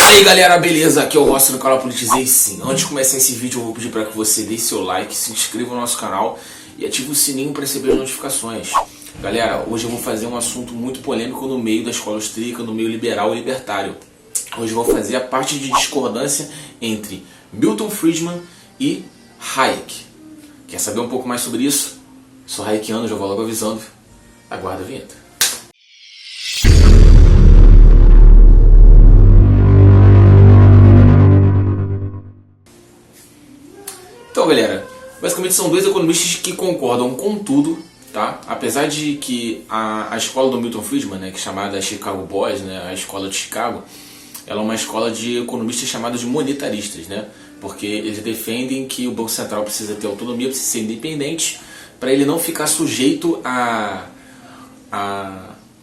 E aí galera, beleza? Aqui é o Rossi no canal Politizei sim. Antes de começar esse vídeo eu vou pedir para que você deixe seu like, se inscreva no nosso canal e ative o sininho para receber as notificações. Galera, hoje eu vou fazer um assunto muito polêmico no meio da escola austríaca, no meio liberal e libertário. Hoje eu vou fazer a parte de discordância entre Milton Friedman e Hayek. Quer saber um pouco mais sobre isso? Sou hayekiano, já vou logo avisando. Aguarda a vinheta. Então galera, basicamente são dois economistas que concordam com tudo, tá? Apesar de que a escola do Milton Friedman, né, que é chamada Chicago Boys, né, a escola de Chicago, ela é uma escola de economistas chamados de monetaristas, né? Porque eles defendem que o Banco Central precisa ter autonomia, precisa ser independente, para ele não ficar sujeito a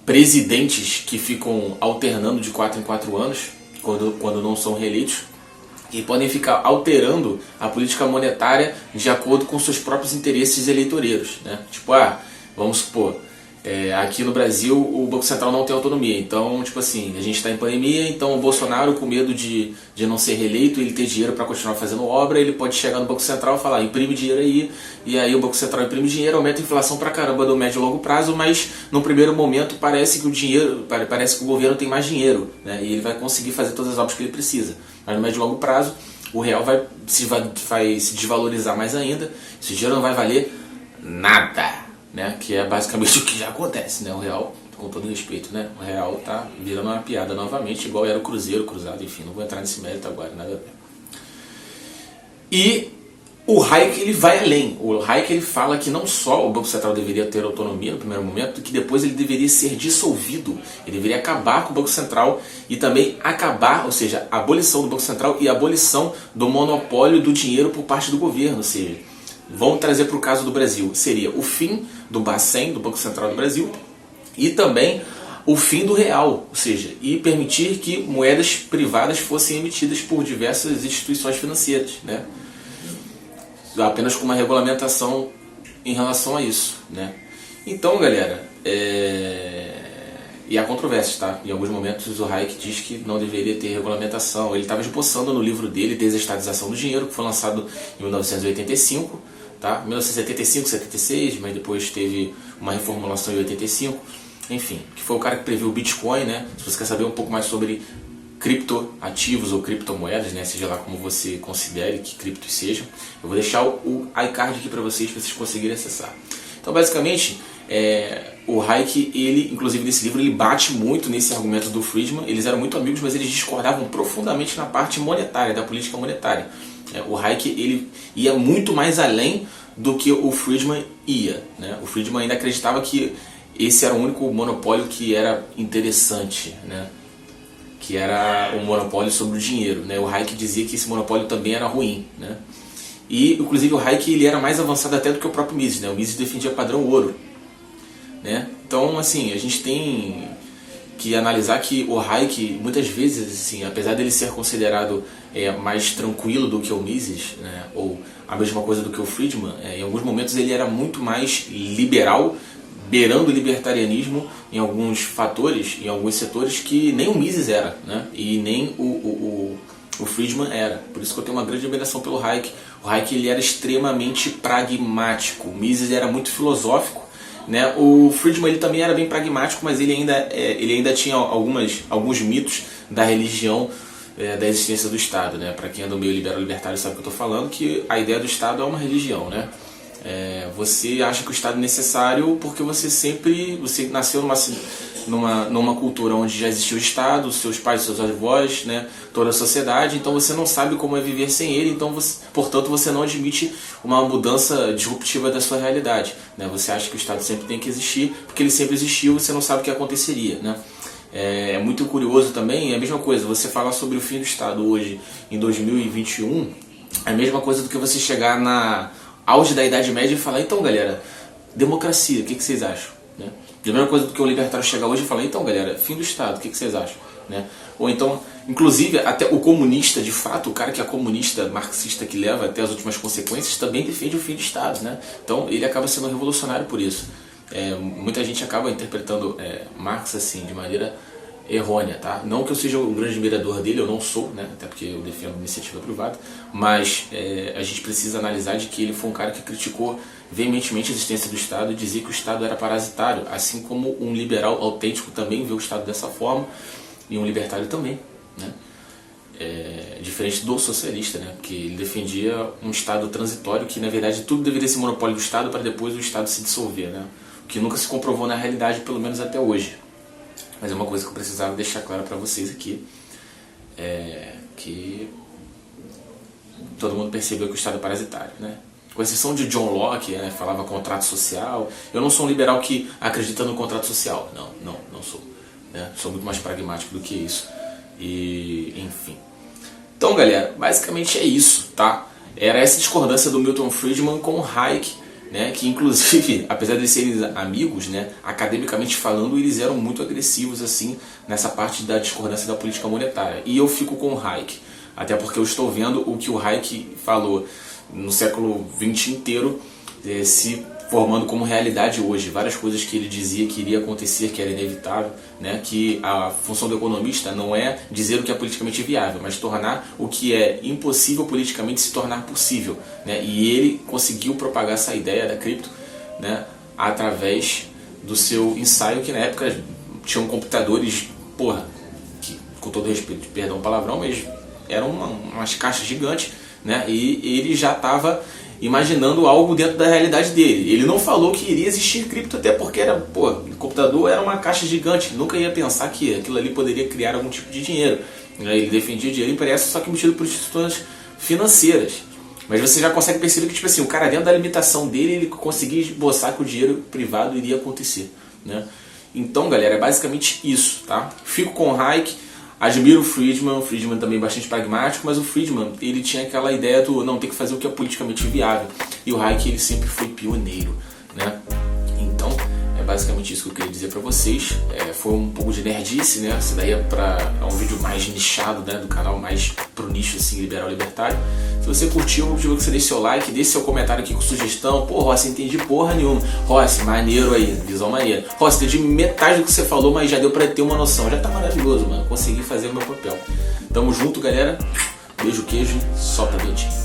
presidentes que ficam alternando de 4 em 4 anos, quando não são reeleitos, e podem ficar alterando a política monetária de acordo com seus próprios interesses eleitoreiros, né? Tipo, vamos supor, aqui no Brasil o Banco Central não tem autonomia, então, tipo assim, a gente está em pandemia, então o Bolsonaro, com medo de não ser reeleito, ele ter dinheiro para continuar fazendo obra, ele pode chegar no Banco Central e falar, imprime dinheiro aí, e aí o Banco Central imprime dinheiro, aumenta a inflação pra caramba do médio e longo prazo, mas no primeiro momento parece que o governo tem mais dinheiro, né? E ele vai conseguir fazer todas as obras que ele precisa. Mas no médio e longo prazo, o real vai se desvalorizar mais ainda, esse dinheiro não vai valer nada, né? Que é basicamente o que já acontece, né? O real, com todo respeito, né? O real tá virando uma piada novamente, igual era o Cruzeiro, Cruzado, enfim, não vou entrar nesse mérito agora, nada a ver. E o Hayek, ele vai além. O Hayek, ele fala que não só o Banco Central deveria ter autonomia no primeiro momento, que depois ele deveria ser dissolvido. Ele deveria acabar com o Banco Central e também acabar, ou seja, a abolição do Banco Central e a abolição do monopólio do dinheiro por parte do governo. Ou seja, vamos trazer para o caso do Brasil, seria o fim do Bacen, do Banco Central do Brasil, e também o fim do real, ou seja, e permitir que moedas privadas fossem emitidas por diversas instituições financeiras, né? Apenas com uma regulamentação em relação a isso, né? Então, galera, e há controvérsias, tá? Em alguns momentos o Hayek diz que não deveria ter regulamentação. Ele estava esboçando no livro dele Desestatização do Dinheiro, que foi lançado em 1985, tá? 1975, 76, mas depois teve uma reformulação em 85. Enfim, que foi o cara que previu o Bitcoin, né? Se você quer saber um pouco mais sobre criptoativos ou criptomoedas, né, seja lá como você considere que criptos sejam, eu vou deixar o iCard aqui para vocês conseguirem acessar. Então, basicamente, o Hayek, ele, inclusive nesse livro, ele bate muito nesse argumento do Friedman. Eles eram muito amigos, mas eles discordavam profundamente na parte monetária, da política monetária. O Hayek, ele ia muito mais além do que o Friedman ia, né? O Friedman ainda acreditava que esse era o único monopólio que era interessante, né? Que era o monopólio sobre o dinheiro, né? O Hayek dizia que esse monopólio também era ruim, né? E, inclusive, o Hayek, ele era mais avançado até do que o próprio Mises, né? O Mises defendia padrão ouro, né? Então, assim, a gente tem que analisar que o Hayek, muitas vezes, assim, apesar dele ser considerado mais tranquilo do que o Mises, né? Ou a mesma coisa do que o Friedman, em alguns momentos ele era muito mais liberal, beirando o libertarianismo em alguns fatores, em alguns setores que nem o Mises era, né? E nem o Friedman era. Por isso que eu tenho uma grande admiração pelo Hayek. O Hayek, ele era extremamente pragmático. O Mises era muito filosófico, né? O Friedman, ele também era bem pragmático, mas ele ainda tinha alguns mitos da religião, da existência do Estado, né? Para quem é do meio libertário sabe o que eu estou falando, que a ideia do Estado é uma religião, né? Você acha que o Estado é necessário porque você nasceu numa cultura onde já existiu o Estado, seus pais, seus avós, né, toda a sociedade, então você não sabe como é viver sem ele, então portanto você não admite uma mudança disruptiva da sua realidade, né? Você acha que o Estado sempre tem que existir porque ele sempre existiu e você não sabe o que aconteceria, né? É muito curioso também, é a mesma coisa, você falar sobre o fim do Estado hoje, em 2021, é a mesma coisa do que você chegar na auge da Idade Média e falar, então galera, democracia, o que vocês acham? Né? A mesma coisa do que o libertário chegar hoje e falar, então galera, fim do Estado, o que vocês acham? Né? Ou então, inclusive, até o comunista, de fato, o cara que é comunista, marxista, que leva até as últimas consequências, também defende o fim do Estado, né? Então ele acaba sendo revolucionário por isso. Muita gente acaba interpretando Marx assim, de maneira errônea, tá? Não que eu seja um grande admirador dele, eu não sou, né? Até porque eu defendo iniciativa privada, mas a gente precisa analisar de que ele foi um cara que criticou veementemente a existência do Estado e dizia que o Estado era parasitário, assim como um liberal autêntico também vê o Estado dessa forma, e um libertário também, né? Diferente do socialista, né? Porque ele defendia um Estado transitório, que na verdade tudo deveria ser monopólio do Estado para depois o Estado se dissolver, né? O que nunca se comprovou na realidade, pelo menos até hoje. Mas é uma coisa que eu precisava deixar clara para vocês aqui, que todo mundo percebeu que o Estado é parasitário, né? Com exceção de John Locke, né, falava contrato social. Eu não sou um liberal que acredita no contrato social, não sou, né? Sou muito mais pragmático do que isso. E, enfim. Então, galera, basicamente é isso, tá? Era essa discordância do Milton Friedman com o Hayek, né? Que inclusive, apesar de serem amigos, né, academicamente falando, eles eram muito agressivos assim nessa parte da discordância da política monetária. E eu fico com o Hayek, até porque eu estou vendo o que o Hayek falou no século XX inteiro se formando como realidade hoje. Várias coisas que ele dizia que iria acontecer, que era inevitável, né? Que a função do economista não é dizer o que é politicamente viável, mas tornar o que é impossível politicamente se tornar possível, né? E ele conseguiu propagar essa ideia da cripto, né, através do seu ensaio, que na época tinham computadores, que, com todo respeito, perdão o palavrão, mas eram umas caixas gigantes, né? E ele já estava imaginando algo dentro da realidade dele. Ele não falou que iria existir cripto, até porque o computador era uma caixa gigante, nunca ia pensar que aquilo ali poderia criar algum tipo de dinheiro. Ele defendia dinheiro impresso, só que emitido por instituições financeiras. Mas você já consegue perceber que, tipo assim, o cara, dentro da limitação dele, ele conseguia esboçar que o dinheiro privado iria acontecer, né? Então, galera, é basicamente isso, tá? Fico com o Hayek. Admiro o Friedman também bastante pragmático, mas o Friedman, ele tinha aquela ideia do não, tem que fazer o que é politicamente viável. E o Hayek, ele sempre foi pioneiro, né? Então, é basicamente isso que eu queria dizer pra vocês. Foi um pouco de nerdice, né? Isso daí é um vídeo mais nichado, né, do canal, mais pro nicho, assim, liberal libertário. Se você curtiu, eu pedi que você deixe seu like, deixe seu comentário aqui com sugestão. Pô, Rossi, entendi porra nenhuma. Rossi, maneiro aí, visão maneira. Rossi, entendi metade do que você falou, mas já deu pra ter uma noção. Já tá maravilhoso, mano. Consegui fazer o meu papel. Tamo junto, galera. Beijo, queijo, solta a dentinha.